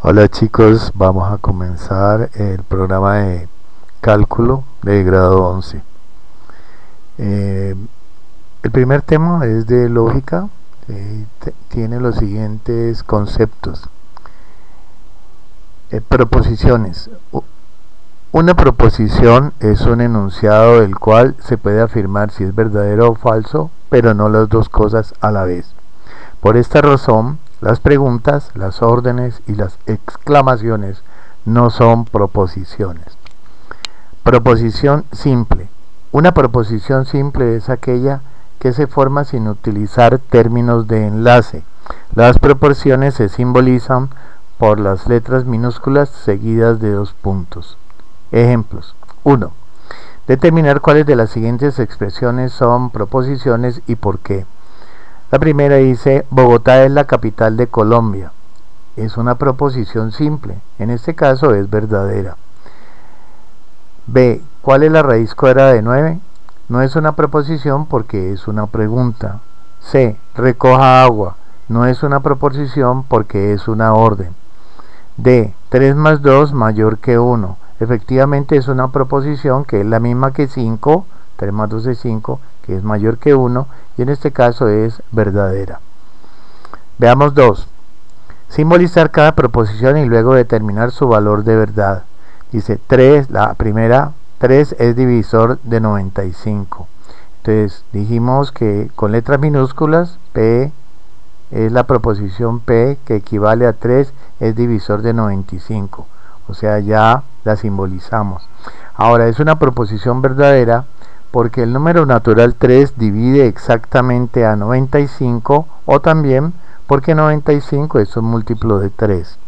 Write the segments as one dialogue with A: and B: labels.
A: Hola chicos, vamos a comenzar el programa de cálculo de grado 11. El primer tema es de lógica, tiene los siguientes conceptos. Proposiciones. Una proposición es un enunciado del cual se puede afirmar si es verdadero o falso, pero no las dos cosas a la vez. Por esta razón, las preguntas, las órdenes y las exclamaciones no son proposiciones. Proposición simple. Una proposición simple es aquella que se forma sin utilizar términos de enlace. Las proporciones se simbolizan por las letras minúsculas seguidas de dos puntos. Ejemplos. 1. Determinar cuáles de las siguientes expresiones son proposiciones y por qué. La primera dice: Bogotá es la capital de Colombia. Es una proposición simple, en este caso es verdadera. B. ¿Cuál es la raíz cuadrada de 9? No es una proposición porque es una pregunta. C. Recoja agua. No es una proposición porque es una orden. D. 3 más 2 mayor que 1. Efectivamente es una proposición que es la misma que 5. 3 más 2 es 5, que es mayor que 1, y en este caso es verdadera. Veamos 2. Simbolizar cada proposición y luego determinar su valor de verdad. Dice 3, la primera, 3 es divisor de 95. Entonces dijimos que con letras minúsculas, P es la proposición P, que equivale a 3, es divisor de 95. O sea, ya la simbolizamos. Ahora, es una proposición verdadera porque el número natural 3 divide exactamente a 95, o también porque 95 es un múltiplo de 3.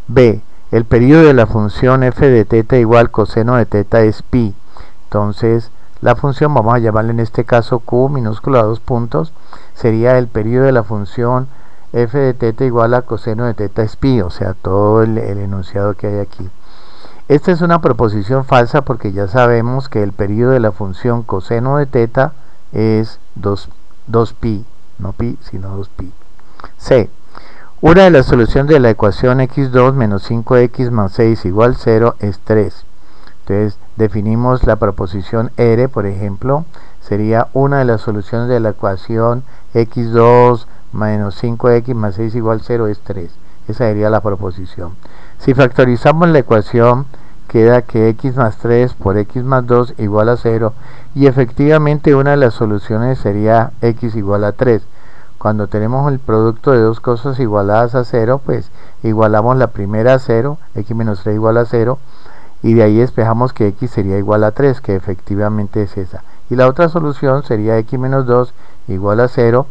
A: B. El periodo de la función f de teta igual coseno de teta es pi. Entonces, la función, vamos a llamarle en este caso q minúscula 2 puntos, sería el periodo de la función f de teta igual a coseno de teta es pi, o sea, todo el enunciado que hay aquí. Esta es una proposición falsa porque ya sabemos que el periodo de la función coseno de teta es 2pi, no pi, sino 2pi. C. Una de las soluciones de la ecuación x2 menos 5x más 6 igual 0 es 3. Entonces definimos la proposición R, por ejemplo, sería una de las soluciones de la ecuación x2 menos 5x más 6 igual 0 es 3. Esa sería la proposición. Si factorizamos la ecuación, queda que x más 3 por x más 2 igual a 0, y efectivamente una de las soluciones sería x igual a 3. Cuando tenemos el producto de dos cosas igualadas a 0, pues igualamos la primera a 0, x menos 3 igual a 0, y de ahí despejamos que x sería igual a 3, que efectivamente es esa. Y la otra solución sería x menos 2 igual a 0,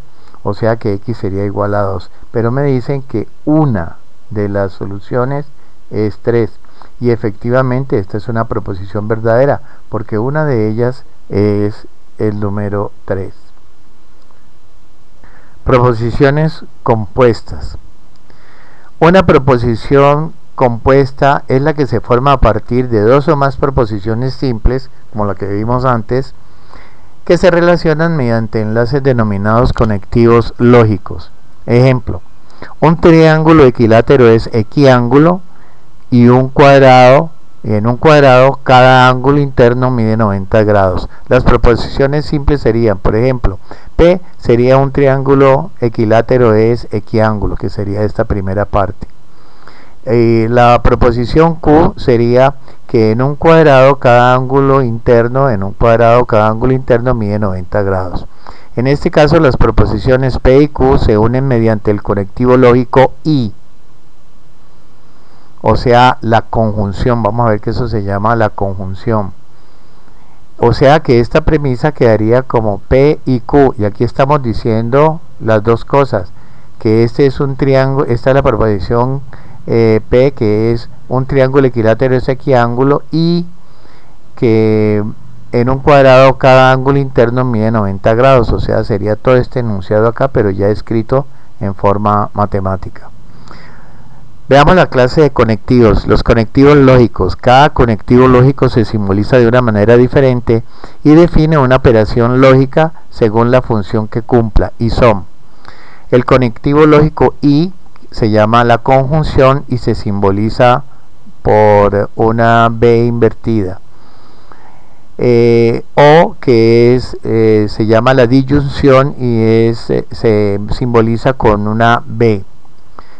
A: o sea que x sería igual a 2. Pero me dicen que una de las soluciones es 3. Y efectivamente esta es una proposición verdadera, porque una de ellas es el número 3. Proposiciones compuestas. Una proposición compuesta es la que se forma a partir de dos o más proposiciones simples, como la que vimos antes, que se relacionan mediante enlaces denominados conectivos lógicos. Ejemplo: un triángulo equilátero es equiángulo, y en un cuadrado cada ángulo interno mide 90 grados. Las proposiciones simples serían, por ejemplo, P sería un triángulo equilátero es equiángulo, que sería esta primera parte. La proposición Q sería que en un cuadrado cada ángulo interno mide 90 grados. En este caso las proposiciones P y Q se unen mediante el conectivo lógico y, o sea, la conjunción. Vamos a ver que eso se llama la conjunción. O sea que esta premisa quedaría como P y Q, y aquí estamos diciendo las dos cosas, que este es un triángulo, esta es la proposición P, que es un triángulo equilátero es equiángulo, y que en un cuadrado cada ángulo interno mide 90 grados, o sea, sería todo este enunciado acá, pero ya escrito en forma matemática. Veamos la clase de conectivos. Los conectivos lógicos. Cada conectivo lógico se simboliza de una manera diferente y define una operación lógica según la función que cumpla, y son: el conectivo lógico y se llama la conjunción y se simboliza por una B invertida. O que es se llama la disyunción y se simboliza con una B.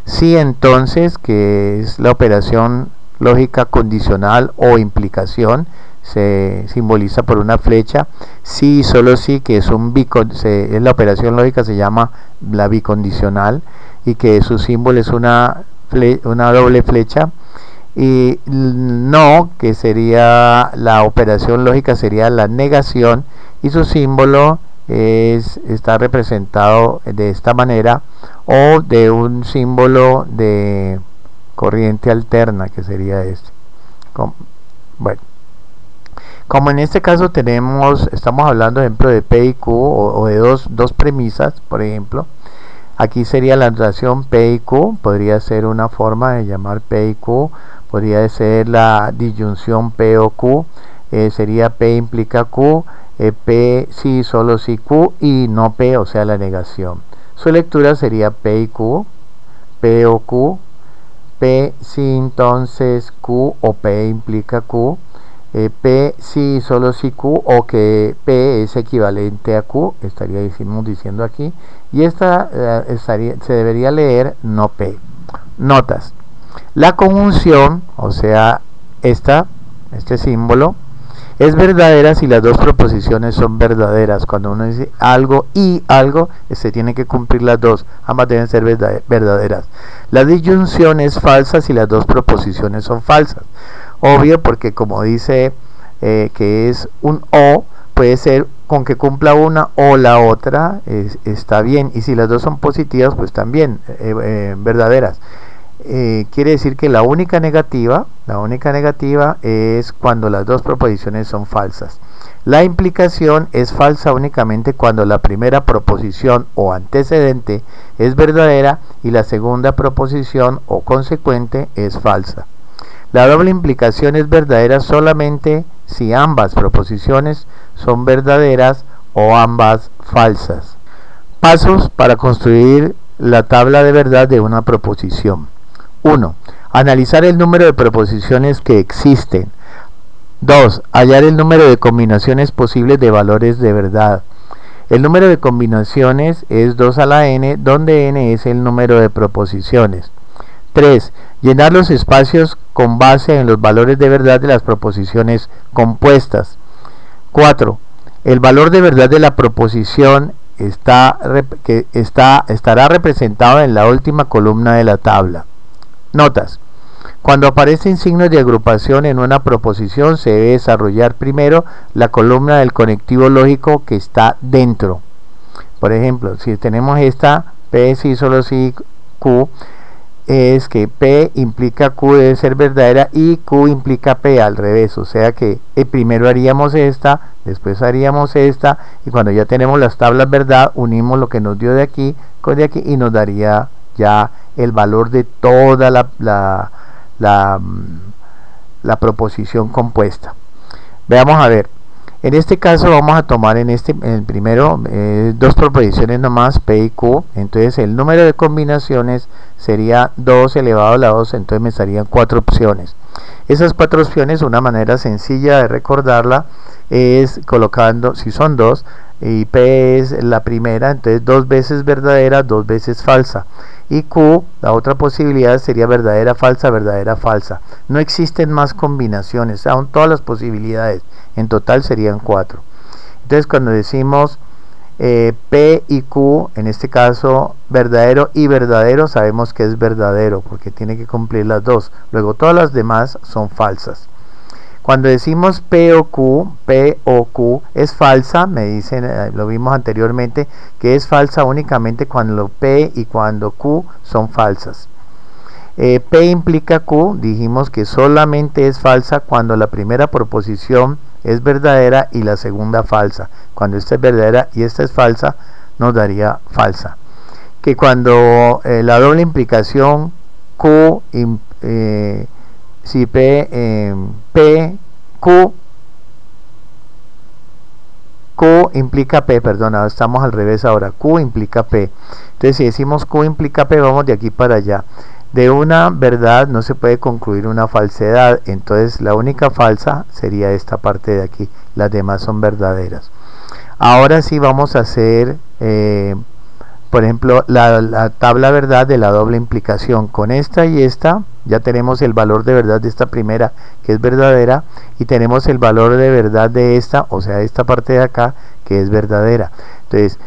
A: Sí, entonces, que es la operación lógica condicional o implicación, se simboliza por una flecha. Sí, solo sí, que es es la operación lógica, se llama la bicondicional y que su símbolo es una doble flecha. Y no, que sería la operación lógica, sería la negación y su símbolo está representado de esta manera, o de un símbolo de corriente alterna, que sería este. Bueno, como en este caso estamos hablando, ejemplo, de P y Q, o de dos premisas, por ejemplo. Aquí sería la notación P y Q, podría ser una forma de llamar P y Q, podría ser la disyunción P o Q, sería P implica Q, P sí, solo sí Q, y no P, o sea, la negación. Su lectura sería P y Q, P o Q, P sí, entonces Q, o P implica Q, P sí, solo sí Q, o que P es equivalente a Q, estaríamos diciendo aquí, y esta se debería leer no P. Notas: la conjunción, o sea, este símbolo, es verdadera si las dos proposiciones son verdaderas. Cuando uno dice algo y algo, se tiene que cumplir las dos, ambas deben ser verdaderas. La disyunción es falsa si las dos proposiciones son falsas. Obvio, porque como dice que es un o, puede ser con que cumpla una o la otra, está bien, y si las dos son positivas, pues también verdaderas. Quiere decir que la única negativa es cuando las dos proposiciones son falsas. La implicación es falsa únicamente cuando la primera proposición o antecedente es verdadera y la segunda proposición o consecuente es falsa. La doble implicación es verdadera solamente si ambas proposiciones son verdaderas o ambas falsas. Pasos para construir la tabla de verdad de una proposición. 1. Analizar el número de proposiciones que existen. 2. Hallar el número de combinaciones posibles de valores de verdad. El número de combinaciones es 2 a la n, donde n es el número de proposiciones. 3. Llenar los espacios con base en los valores de verdad de las proposiciones compuestas. 4. El valor de verdad de la proposición estará representado en la última columna de la tabla. Notas: cuando aparecen signos de agrupación en una proposición, se debe desarrollar primero la columna del conectivo lógico que está dentro. Por ejemplo, si tenemos esta P sí, solo sí Q, es que P implica Q debe ser verdadera y Q implica P, al revés, o sea que primero haríamos esta, después haríamos esta, y cuando ya tenemos las tablas verdad, unimos lo que nos dio de aquí con de aquí y nos daría ya el valor de toda la proposición compuesta. Veamos a ver. En este caso vamos a tomar en el primero dos proposiciones nomás, P y Q. Entonces el número de combinaciones sería 2 elevado a la 2, entonces me estarían 4 opciones. Esas 4 opciones, una manera sencilla de recordarla es colocando, si son 2 y P es la primera, entonces 2 veces verdadera, 2 veces falsa. Y Q, la otra posibilidad sería verdadera, falsa, verdadera, falsa. No existen más combinaciones, aún todas las posibilidades. En total serían 4. Entonces cuando decimos P y Q, en este caso verdadero y verdadero, sabemos que es verdadero porque tiene que cumplir las dos. Luego todas las demás son falsas. Cuando decimos P o Q es falsa, me dicen, lo vimos anteriormente, que es falsa únicamente cuando P y cuando Q son falsas. P implica Q, dijimos que solamente es falsa cuando la primera proposición es verdadera y la segunda falsa. Cuando esta es verdadera y esta es falsa, nos daría falsa. Que cuando la doble implicación Q, si P, Q Q implica P, perdona, estamos al revés ahora, Q implica P. Entonces si decimos Q implica P, vamos de aquí para allá. De una verdad no se puede concluir una falsedad, entonces la única falsa sería esta parte de aquí, las demás son verdaderas. Ahora sí vamos a hacer, por ejemplo, la tabla verdad de la doble implicación. Con esta y esta ya tenemos el valor de verdad de esta primera, que es verdadera, y tenemos el valor de verdad de esta, o sea, esta parte de acá, que es verdadera. Entonces,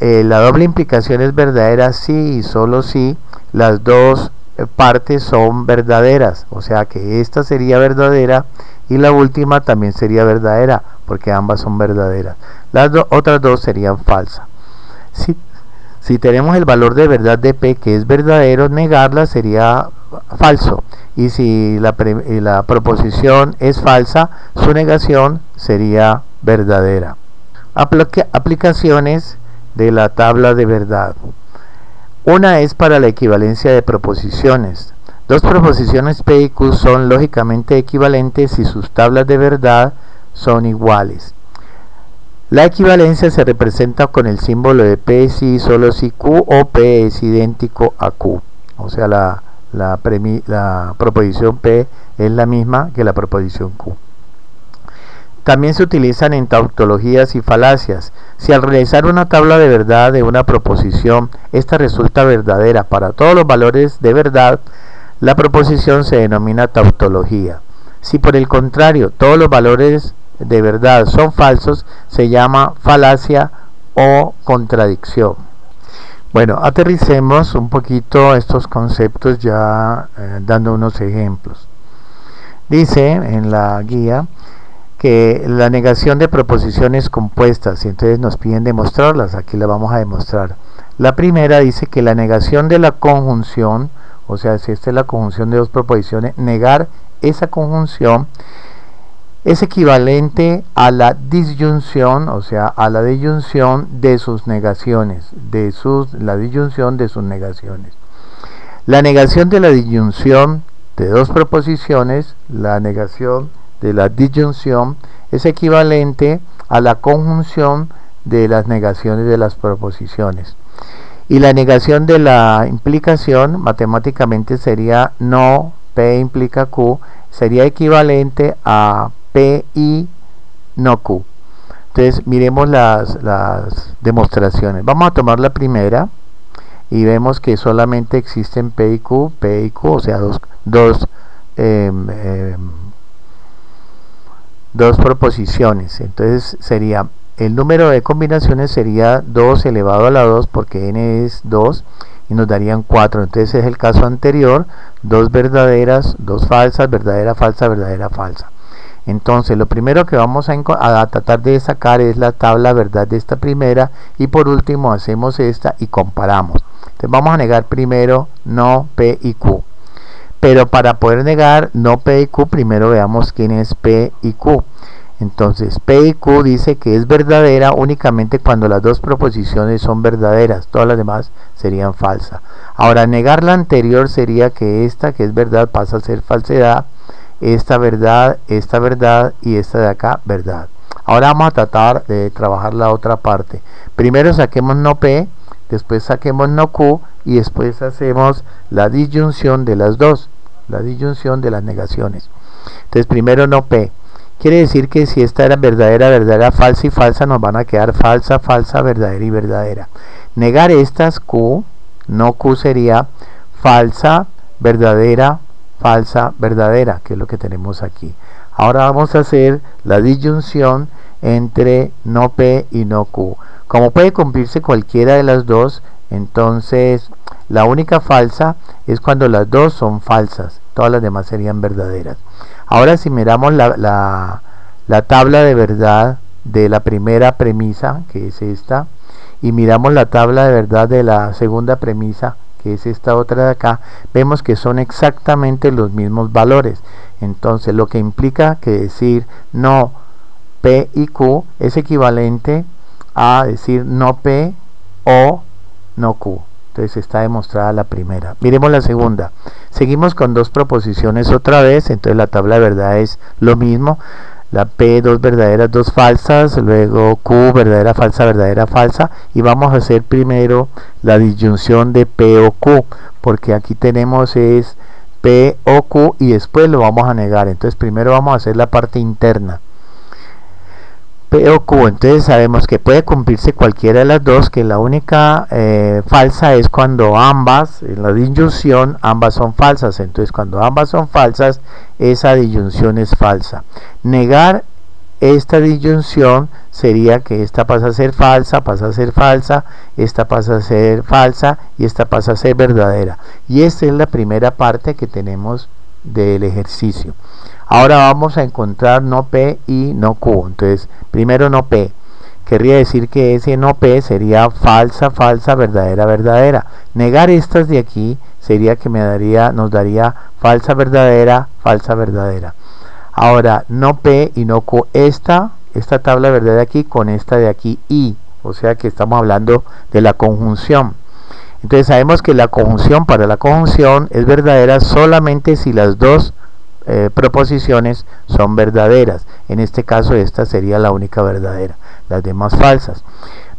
A: la doble implicación es verdadera si y solo si las dos partes son verdaderas, o sea que esta sería verdadera y la última también sería verdadera, porque ambas son verdaderas. Las otras dos serían falsas. Si tenemos el valor de verdad de P, que es verdadero, negarla sería falso, y si la proposición es falsa, su negación sería verdadera. Aplicaciones de la tabla de verdad. Una es para la equivalencia de proposiciones. Dos proposiciones P y Q son lógicamente equivalentes si sus tablas de verdad son iguales. La equivalencia se representa con el símbolo de P si solo si Q o P es idéntico a Q. O sea, la proposición P es la misma que la proposición Q. También se utilizan en tautologías y falacias. Si al realizar una tabla de verdad de una proposición, esta resulta verdadera para todos los valores de verdad, la proposición se denomina tautología. Si por el contrario todos los valores de verdad son falsos, se llama falacia o contradicción. Bueno, aterricemos un poquito estos conceptos ya dando unos ejemplos. Dice en la guía que la negación de proposiciones compuestas, y entonces nos piden demostrarlas, aquí las vamos a demostrar. La primera dice que la negación de la conjunción, o sea, si esta es la conjunción de dos proposiciones, negar esa conjunción es equivalente a la disyunción, o sea, a la disyunción de sus negaciones, la disyunción de sus negaciones. La negación de la disyunción de dos proposiciones, la negación de la disyunción es equivalente a la conjunción de las negaciones de las proposiciones. Y la negación de la implicación matemáticamente sería no P implica Q, sería equivalente a P y no Q. Entonces miremos las demostraciones. Vamos a tomar la primera y vemos que solamente existen P y Q, o sea dos proposiciones. Entonces sería el número de combinaciones sería 2 elevado a la 2 porque n es 2 y nos darían 4. Entonces es el caso anterior, 2 verdaderas, 2 falsas, verdadera, falsa, verdadera, falsa. Entonces lo primero que vamos a tratar de sacar es la tabla verdad de esta primera, y por último hacemos esta y comparamos. Entonces vamos a negar primero no P y Q. Pero para poder negar no P y Q, primero veamos quién es P y Q. Entonces P y Q dice que es verdadera únicamente cuando las dos proposiciones son verdaderas, todas las demás serían falsas. Ahora negar la anterior sería que esta que es verdad pasa a ser falsedad, esta verdad y esta de acá verdad. Ahora vamos a tratar de trabajar la otra parte. Primero saquemos no P, después saquemos no Q y después hacemos la disyunción de las dos, la disyunción de las negaciones. Entonces primero no P, quiere decir que si esta era verdadera, verdadera, falsa y falsa, nos van a quedar falsa, falsa, verdadera y verdadera. Negar estas Q, no Q sería falsa, verdadera, falsa, verdadera, que es lo que tenemos aquí. Ahora vamos a hacer la disyunción entre no P y no Q. Como puede cumplirse cualquiera de las dos, entonces la única falsa es cuando las dos son falsas, todas las demás serían verdaderas. Ahora si miramos la tabla de verdad de la primera premisa, que es esta, y miramos la tabla de verdad de la segunda premisa, que es esta otra de acá, vemos que son exactamente los mismos valores. Entonces lo que implica que decir no P y Q es equivalente a decir no P o no Q. Entonces está demostrada la primera. Miremos la segunda. Seguimos con dos proposiciones otra vez, entonces la tabla de verdad es lo mismo. la P, dos verdaderas, dos falsas, luego Q, verdadera, falsa, y vamos a hacer primero la disyunción de P o Q, porque aquí tenemos es P o Q y después lo vamos a negar. Entonces primero vamos a hacer la parte interna, P o Q. Entonces sabemos que puede cumplirse cualquiera de las dos, que la única falsa es cuando ambas, en la disyunción, ambas son falsas. Entonces cuando ambas son falsas, esa disyunción es falsa. Negar esta disyunción sería que esta pasa a ser falsa, esta pasa a ser falsa y esta pasa a ser verdadera. Y esta es la primera parte que tenemos del ejercicio. Ahora vamos a encontrar no P y no Q. Entonces, primero no P. Querría decir que ese no P sería falsa, verdadera, verdadera. Negar estas de aquí sería que nos daría falsa, verdadera, falsa, verdadera. Ahora, no P y no Q. Esta tabla verdadera de aquí con esta de aquí y. O sea que estamos hablando de la conjunción. Entonces sabemos que la conjunción, para la conjunción, es verdadera solamente si las dos proposiciones son verdaderas. En este caso esta sería la única verdadera, las demás falsas.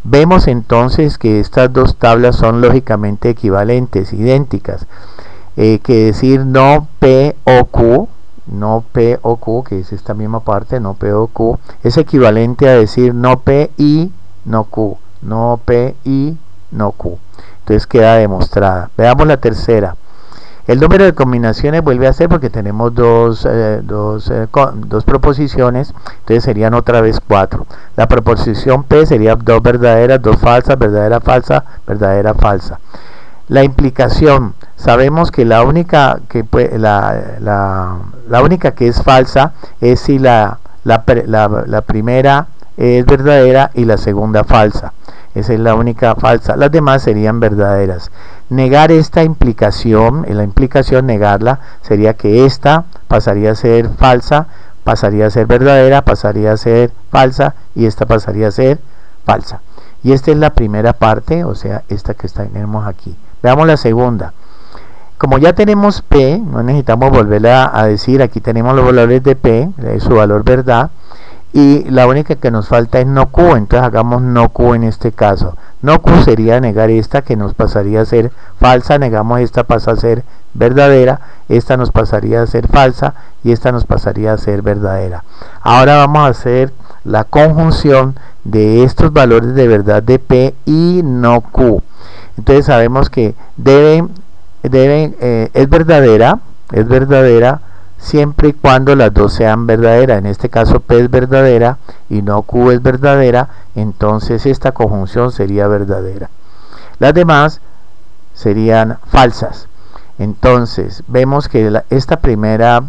A: Vemos entonces que estas dos tablas son lógicamente equivalentes, idénticas, que decir no P o Q, que es esta misma parte, no P o Q, es equivalente a decir no P y no Q, no P y no Q. Entonces queda demostrada. Veamos la tercera. El número de combinaciones vuelve a ser, porque tenemos dos proposiciones, entonces serían otra vez 4. La proposición P sería dos verdaderas, dos falsas, verdadera, falsa, verdadera, falsa. La implicación, sabemos que la única que es falsa es si la primera es verdadera y la segunda falsa. Esa es la única falsa, las demás serían verdaderas. Negar esta implicación, en la implicación negarla, sería que esta pasaría a ser falsa, pasaría a ser verdadera, pasaría a ser falsa y esta pasaría a ser falsa. Y esta es la primera parte, o sea, esta que tenemos aquí. Veamos la segunda. Como ya tenemos P, no necesitamos volverla a decir, aquí tenemos los valores de P, su valor verdad, y la única que nos falta es no Q, entonces hagamos no Q en este caso. No Q sería negar esta, que nos pasaría a ser falsa, negamos esta, pasa a ser verdadera, esta nos pasaría a ser falsa y esta nos pasaría a ser verdadera. Ahora vamos a hacer la conjunción de estos valores de verdad de P y no Q. Entonces sabemos que es verdadera siempre y cuando las dos sean verdaderas. En este caso P es verdadera y no Q es verdadera, entonces esta conjunción sería verdadera. Las demás serían falsas. Entonces vemos que esta primera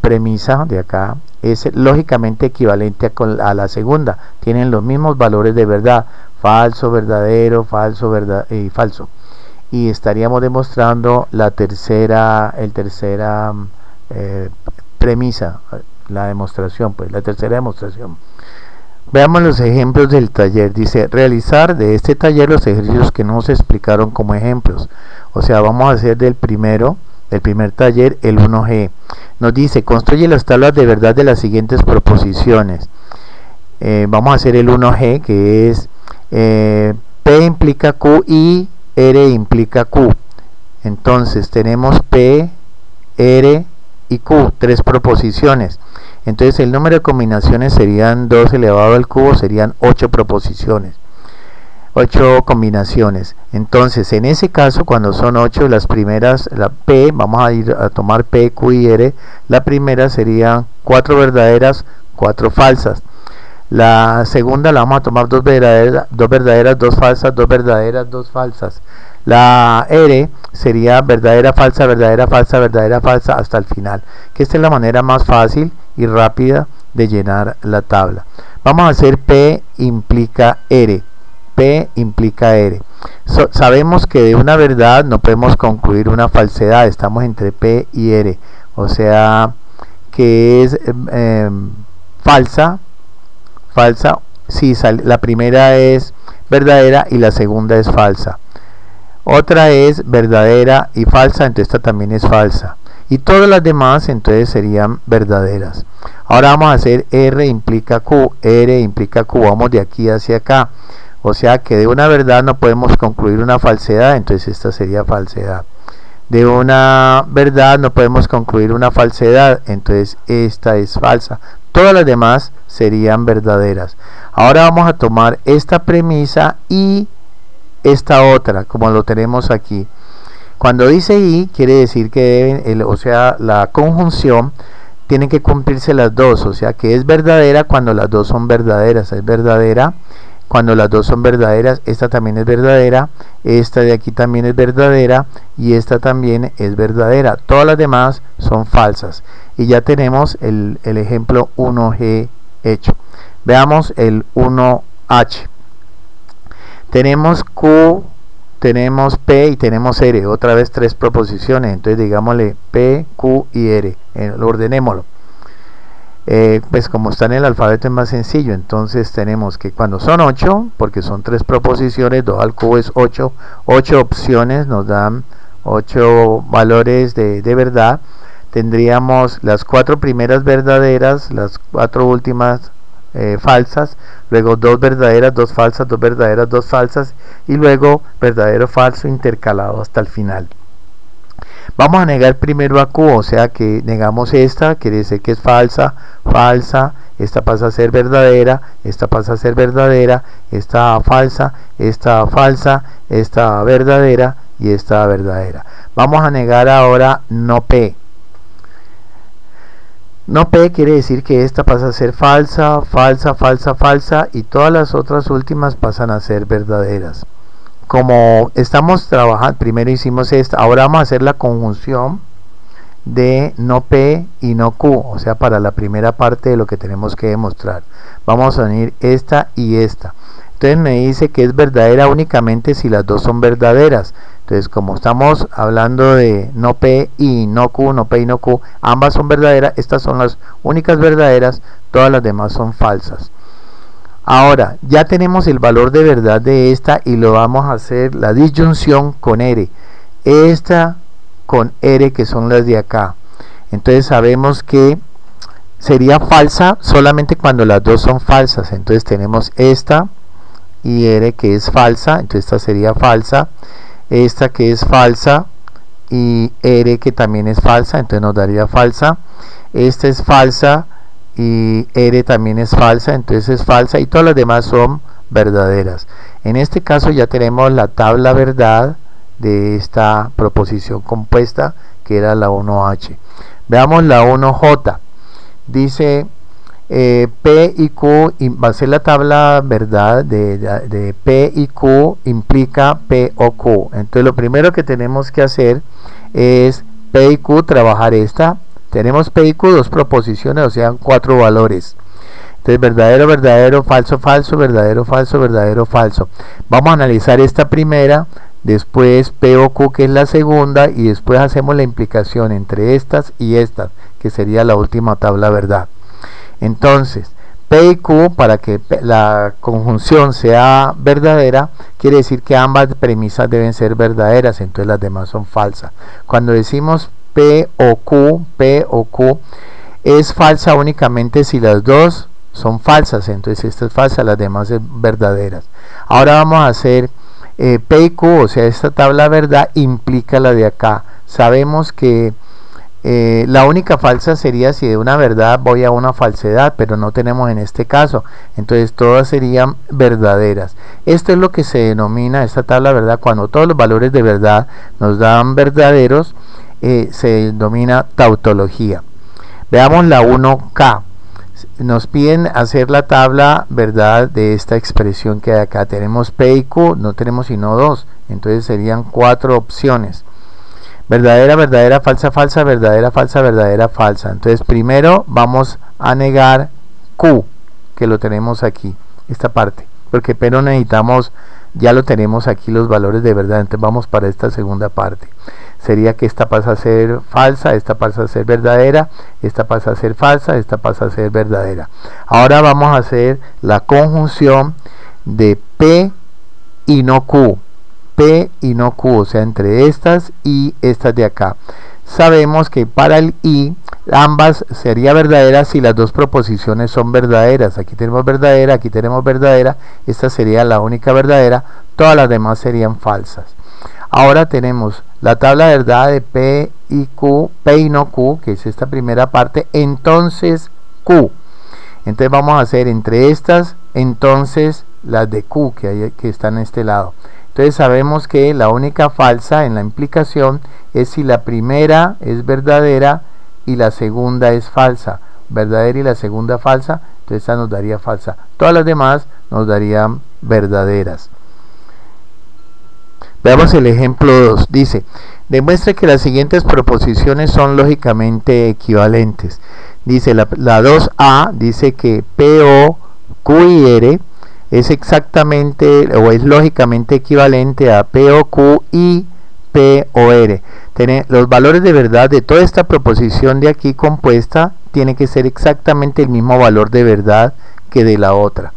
A: premisa de acá es lógicamente equivalente a la segunda. Tienen los mismos valores de verdad: falso, verdadero, falso, y falso. Y estaríamos demostrando la tercera premisa, la tercera demostración. Veamos los ejemplos del taller. Dice: realizar de este taller los ejercicios que nos explicaron como ejemplos. O sea, vamos a hacer del primer taller el 1G. Nos dice: construye las tablas de verdad de las siguientes proposiciones. Vamos a hacer el 1G, que es P implica Q y R implica Q. Entonces tenemos P, R y Q, tres proposiciones. Entonces el número de combinaciones serían 2 elevado al cubo, serían 8 proposiciones, 8 combinaciones. Entonces en ese caso, cuando son 8, las primeras, la P, vamos a ir a tomar P, Q y R. La primera serían 4 verdaderas, 4 falsas. La segunda la vamos a tomar 2 verdaderas, 2 falsas, 2 verdaderas, 2 falsas. La R sería verdadera, falsa, verdadera, falsa, verdadera, falsa, hasta el final. Que esta es la manera más fácil y rápida de llenar la tabla. Vamos a hacer P implica R. P implica R. Sabemos que de una verdad no podemos concluir una falsedad. Estamos entre P y R. O sea que es falsa si la primera es verdadera y la segunda es falsa. Otra es verdadera y falsa, entonces esta también es falsa. y todas las demás entonces serían verdaderas. Ahora vamos a hacer R implica Q, R implica Q, vamos de aquí hacia acá, o sea que de una verdad no podemos concluir una falsedad, entonces esta sería falsedad. De una verdad no podemos concluir una falsedad, entonces esta es falsa. Todas las demás serían verdaderas. Ahora vamos a tomar esta premisa y esta otra, como lo tenemos aquí. Cuando dice y, quiere decir que deben, o sea, la conjunción, tienen que cumplirse las dos, o sea que es verdadera cuando las dos son verdaderas, es verdadera cuando las dos son verdaderas, esta también es verdadera, esta de aquí también es verdadera y esta también es verdadera, todas las demás son falsas. Y ya tenemos el ejemplo 1G hecho. Veamos el 1H. Tenemos Q, tenemos P y tenemos R, otra vez tres proposiciones, entonces digámosle P, Q y R, ordenémoslo. Pues como está en el alfabeto es más sencillo, entonces tenemos que cuando son 8, porque son tres proposiciones, 2 al cubo es 8, 8 opciones nos dan 8 valores de verdad, tendríamos las 4 primeras verdaderas, las 4 últimas falsas, luego 2 verdaderas, 2 falsas, 2 verdaderas, 2 falsas y luego verdadero falso intercalado hasta el final. Vamos a negar primero a Q, o sea que negamos esta, quiere decir que es falsa, falsa, esta pasa a ser verdadera, esta pasa a ser verdadera, esta falsa, esta falsa, esta verdadera y esta verdadera. Vamos a negar ahora no P. No P quiere decir que esta pasa a ser falsa, falsa, falsa, falsa y todas las otras últimas pasan a ser verdaderas. Como estamos trabajando, primero hicimos esta, ahora vamos a hacer la conjunción de no P y no Q, o sea para la primera parte de lo que tenemos que demostrar. Vamos a unir esta y esta. Entonces me dice que es verdadera únicamente si las dos son verdaderas. Entonces como estamos hablando de no P y no Q, no P y no Q, ambas son verdaderas, estas son las únicas verdaderas, todas las demás son falsas. Ahora ya tenemos el valor de verdad de esta y lo vamos a hacer la disyunción con R, esta con R que son las de acá. Entonces sabemos que sería falsa solamente cuando las dos son falsas, entonces tenemos esta y R que es falsa, entonces esta sería falsa, esta que es falsa y R que también es falsa, entonces nos daría falsa, esta es falsa y R también es falsa, entonces es falsa y todas las demás son verdaderas. En este caso ya tenemos la tabla verdad de esta proposición compuesta que era la 1H. Veamos la 1J. Dice P y Q, va a ser la tabla verdad de P y Q implica P o Q. Entonces lo primero que tenemos que hacer es P y Q trabajar esta. Tenemos P y Q, dos proposiciones, o sea, 4 valores. Entonces, verdadero, verdadero, falso, falso, verdadero, falso, verdadero, falso. Vamos a analizar esta primera, después P o Q, que es la segunda, y después hacemos la implicación entre estas y estas, que sería la última tabla verdad. Entonces, P y Q, para que la conjunción sea verdadera, quiere decir que ambas premisas deben ser verdaderas, entonces las demás son falsas. Cuando decimos P o Q es falsa únicamente si las dos son falsas, entonces esta es falsa, las demás son verdaderas. Ahora vamos a hacer P y Q, o sea esta tabla verdad implica la de acá. Sabemos que la única falsa sería si de una verdad voy a una falsedad, pero no tenemos en este caso, entonces todas serían verdaderas. Esto es lo que se denomina esta tabla verdad, cuando todos los valores de verdad nos dan verdaderos, se denomina tautología. Veamos la 1K. Nos piden hacer la tabla verdad de esta expresión que hay acá. Tenemos P y Q, no tenemos sino 2, entonces serían 4 opciones. Verdadera, verdadera, falsa, falsa, verdadera, falsa, verdadera, falsa. Entonces primero vamos a negar Q, que lo tenemos aquí, esta parte, porque pero necesitamos, ya lo tenemos aquí los valores de verdad, entonces vamos para esta segunda parte. Sería que esta pasa a ser falsa, esta pasa a ser verdadera, esta pasa a ser falsa, esta pasa a ser verdadera. Ahora vamos a hacer la conjunción de P y no Q. P y no Q, o sea entre estas y estas de acá. sabemos que para el I ambas sería verdadera si las dos proposiciones son verdaderas. Aquí tenemos verdadera, aquí tenemos verdadera, esta sería la única verdadera, todas las demás serían falsas. Ahora tenemos la tabla de verdad de P y Q, P y no Q, que es esta primera parte, entonces Q. Entonces vamos a hacer entre estas, entonces las de Q que están en este lado. Entonces sabemos que la única falsa en la implicación es si la primera es verdadera y la segunda es falsa. Verdadera y la segunda falsa, entonces esta nos daría falsa. Todas las demás nos darían verdaderas. Veamos el ejemplo 2. Dice, demuestre que las siguientes proposiciones son lógicamente equivalentes. Dice la 2A, dice que P, O, Q y R es exactamente o es lógicamente equivalente a P, O, Q y P, O, R. Los valores de verdad de toda esta proposición de aquí compuesta tiene que ser exactamente el mismo valor de verdad que de la otra.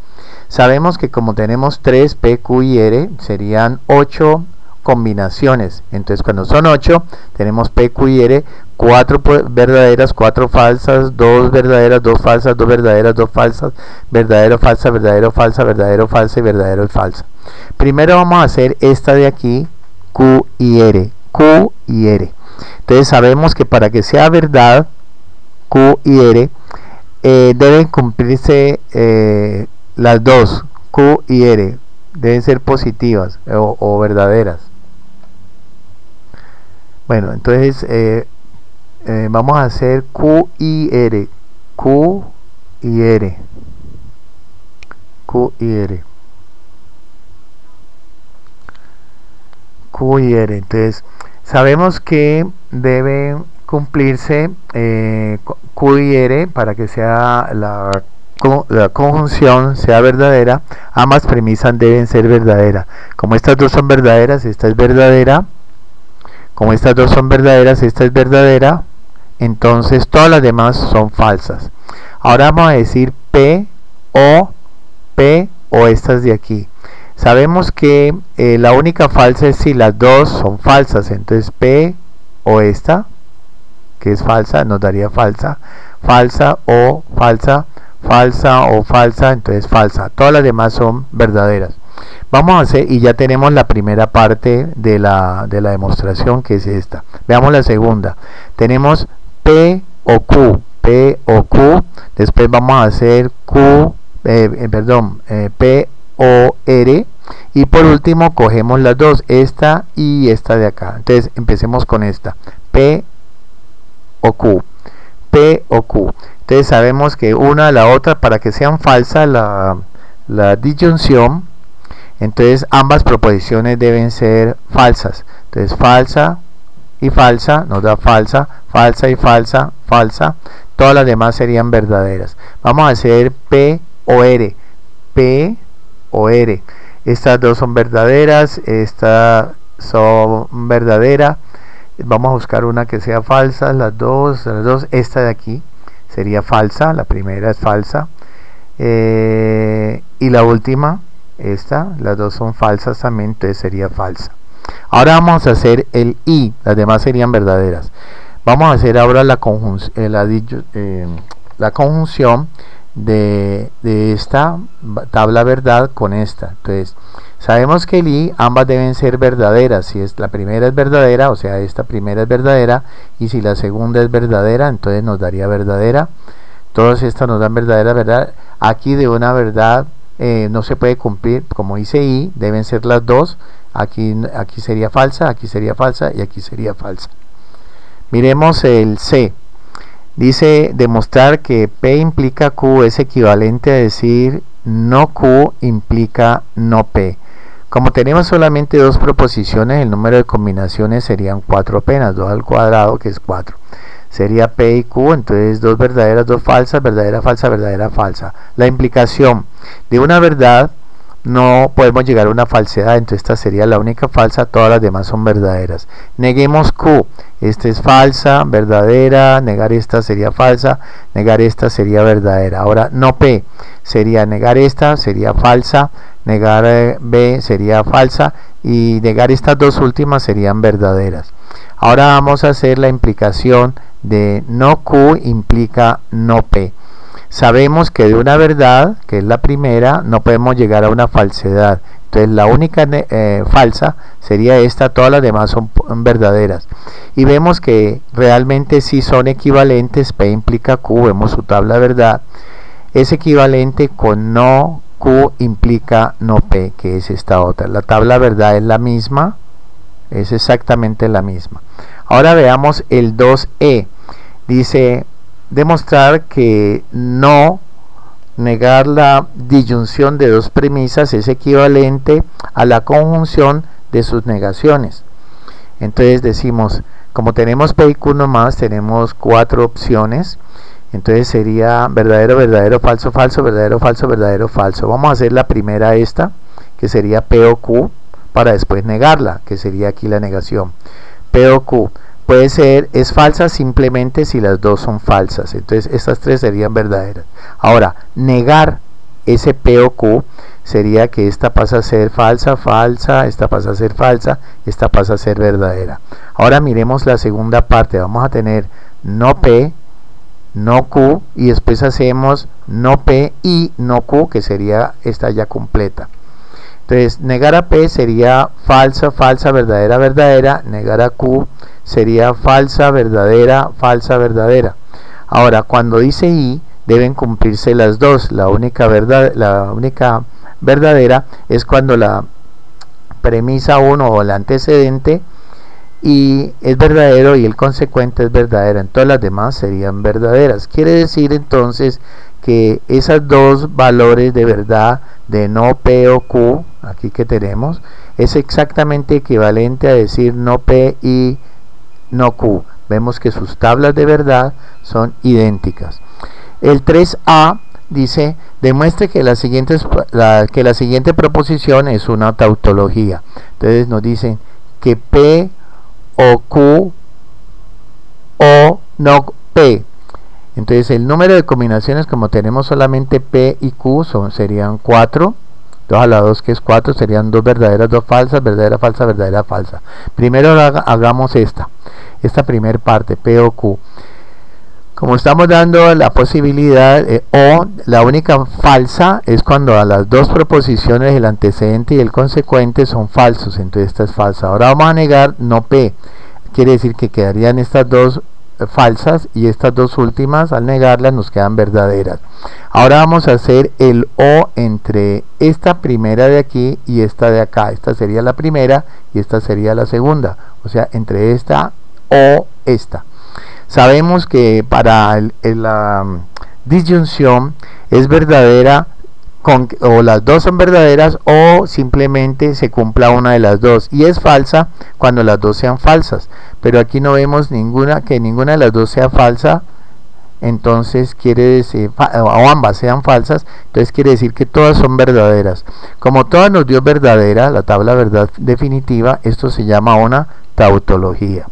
A: Sabemos que como tenemos 3, P, Q y R, serían 8 combinaciones. Entonces cuando son 8, tenemos P, Q y R, 4 verdaderas, 4 falsas, 2 verdaderas, 2 falsas, 2 verdaderas, 2 falsas, verdadero, falsa, verdadero, falsa, verdadero, falsa y verdadero y falsa. Primero vamos a hacer esta de aquí, Q y R, Q y R. Entonces sabemos que para que sea verdad Q y R deben cumplirse las dos, Q y R, deben ser positivas o verdaderas. Bueno, entonces vamos a hacer Q y R, Q y R, Q y R, Q y R. Entonces sabemos que deben cumplirse Q y R para que sea la conjunción sea verdadera. Ambas premisas deben ser verdaderas. Como estas dos son verdaderas, esta es verdadera. Como estas dos son verdaderas, esta es verdadera. Entonces todas las demás son falsas. Ahora vamos a decir P o estas de aquí. Sabemos que la única falsa es si las dos son falsas. Entonces P o esta, que es falsa, nos daría falsa. Falsa o falsa, falsa o falsa, entonces falsa. Todas las demás son verdaderas. Vamos a hacer, y ya tenemos la primera parte de la demostración, que es esta. Veamos la segunda. Tenemos P o Q, P o Q. Después vamos a hacer P o R. Y por último cogemos las dos, esta y esta de acá. Entonces empecemos con esta, P o Q, P o Q. Entonces sabemos que una a la otra, para que sean falsas la disyunción, entonces ambas proposiciones deben ser falsas. Entonces falsa y falsa nos da falsa, falsa y falsa, falsa. Todas las demás serían verdaderas. Vamos a hacer P o R, P o R. Estas dos son verdaderas, estas son verdaderas. Vamos a buscar una que sea falsa, las dos. Esta de aquí sería falsa, la primera es falsa. Y la última, esta, las dos son falsas también, entonces sería falsa. Ahora vamos a hacer el I, las demás serían verdaderas. Vamos a hacer ahora la conjunción de esta tabla verdad con esta. Entonces sabemos que el I, ambas deben ser verdaderas. Si la primera es verdadera, o sea esta primera es verdadera, y si la segunda es verdadera, entonces nos daría verdadera. Todas estas nos dan verdadera, verdad. Aquí de una verdad no se puede cumplir, como dice I, deben ser las dos. Aquí sería falsa, aquí sería falsa y aquí sería falsa. Miremos el C. Dice demostrar que P implica Q es equivalente a decir no Q implica no P. Como tenemos solamente dos proposiciones, el número de combinaciones serían 4 apenas, 2 al cuadrado, que es 4. Sería P y Q, entonces dos verdaderas, dos falsas, verdadera, falsa, verdadera, falsa. La implicación de una verdad no podemos llegar a una falsedad, entonces esta sería la única falsa, todas las demás son verdaderas. Neguemos Q, esta es falsa, verdadera, negar esta sería falsa, negar esta sería verdadera. Ahora no P, sería negar esta, sería falsa, negar B sería falsa y negar estas dos últimas serían verdaderas. Ahora vamos a hacer la implicación de no Q implica no P. Sabemos que de una verdad, que es la primera, no podemos llegar a una falsedad. Entonces la única falsa sería esta, todas las demás son verdaderas. Y vemos que realmente sí son equivalentes, P implica Q, vemos su tabla de verdad. Es equivalente con no Q implica no P, que es esta otra. La tabla de verdad es la misma, es exactamente la misma. Ahora veamos el 2E. Dice demostrar que no negar la disyunción de dos premisas es equivalente a la conjunción de sus negaciones. Entonces decimos, como tenemos P y Q nomás, tenemos 4 opciones. Entonces sería verdadero, verdadero, falso, falso, verdadero, falso, verdadero, falso. Vamos a hacer la primera esta, que sería P o Q, para después negarla, que sería aquí la negación. P o Q puede ser, es falsa simplemente si las dos son falsas. Entonces estas tres serían verdaderas. Ahora, negar ese P o Q sería que esta pasa a ser falsa, falsa, esta pasa a ser falsa, esta pasa a ser verdadera. Ahora miremos la segunda parte. Vamos a tener no P, no Q y después hacemos no P y no Q, que sería esta ya completa. Entonces negar a P sería falsa, falsa, verdadera, verdadera. Negar a Q sería falsa, verdadera, falsa, verdadera. Ahora cuando dice I deben cumplirse las dos. La única verdadera es cuando la premisa 1 o el antecedente y es verdadero y el consecuente es verdadera, en todas las demás serían verdaderas. Quiere decir entonces que esos dos valores de verdad de no P o Q, aquí que tenemos, es exactamente equivalente a decir no P y no Q. Vemos que sus tablas de verdad son idénticas. El 3A dice, demuestre que la siguiente proposición es una tautología. Entonces nos dicen que P o Q o no P. Entonces el número de combinaciones, como tenemos solamente P y Q, serían 4. 2 a la 2, que es 4, serían 2 verdaderas, 2 falsas, verdadera, falsa, verdadera, falsa. Primero hagamos esta primera parte, P o Q. Como estamos dando la posibilidad, o la única falsa es cuando a las dos proposiciones, el antecedente y el consecuente, son falsos, entonces esta es falsa. Ahora vamos a negar no P, quiere decir que quedarían estas dos falsas y estas dos últimas, al negarlas nos quedan verdaderas. Ahora vamos a hacer el O entre esta primera de aquí y esta de acá. Esta sería la primera y esta sería la segunda, o sea, entre esta o esta. Sabemos que para la disyunción es verdadera o las dos son verdaderas o simplemente se cumpla una de las dos, y es falsa cuando las dos sean falsas, pero aquí no vemos que ninguna de las dos sea falsa. Entonces quiere decir, o ambas sean falsas, entonces quiere decir que todas son verdaderas. Como todas nos dio verdadera, la tabla verdad definitiva, esto se llama una tautología.